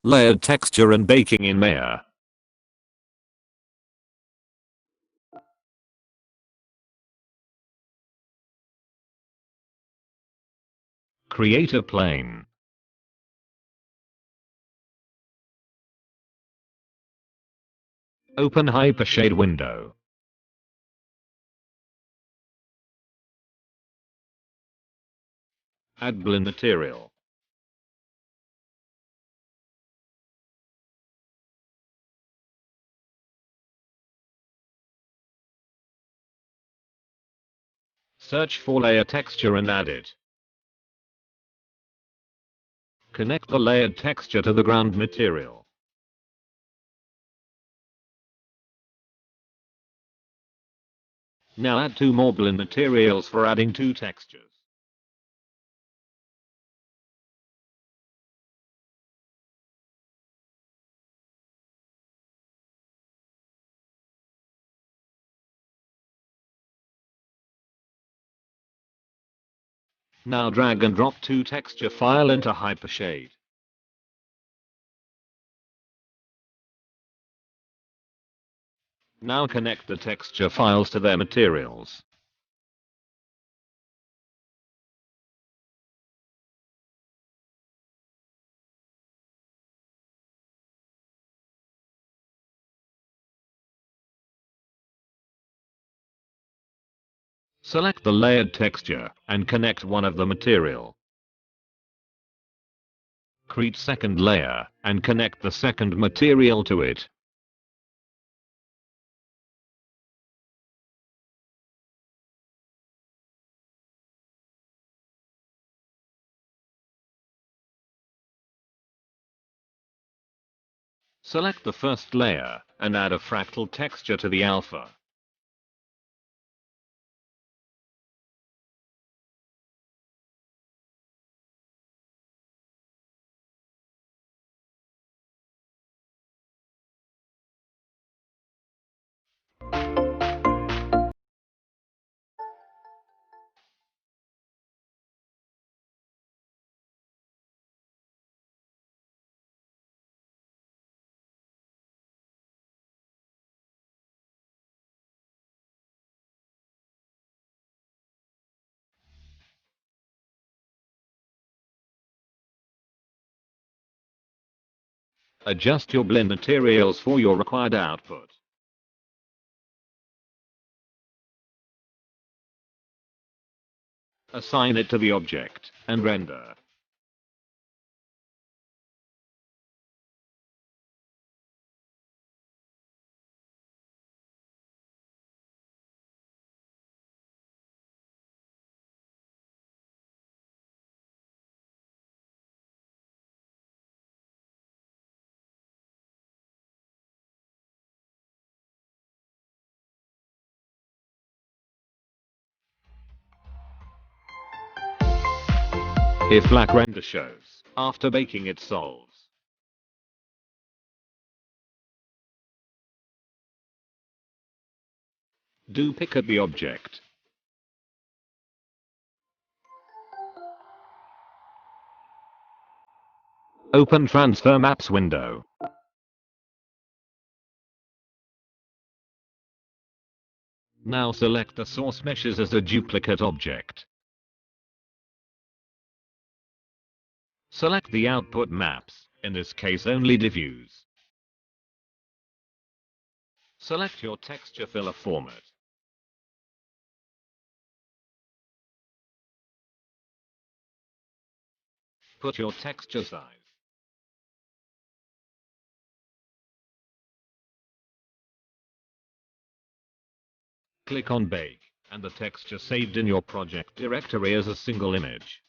Layered texture and baking in Maya. Create a plane. Open Hypershade window. Add blend material. Search for layer texture and add it. Connect the layered texture to the ground material. Now add 2 more blend materials for adding 2 textures. Now drag and drop 2 texture file into Hypershade. Now connect the texture files to their materials. Select the layered texture and connect one of the material. Create second layer and connect the second material to it. Select the first layer and add a fractal texture to the alpha. Adjust your blend materials for your required output. Assign it to the object and render. If black render shows, after baking it solves. Do pick at the object. Open Transfer Maps window. Now select the source meshes as a duplicate object. Select the output maps, in this case only diffuse. Select your texture filler format. Put your texture size. Click on Bake, and the texture saved in your project directory as a single image.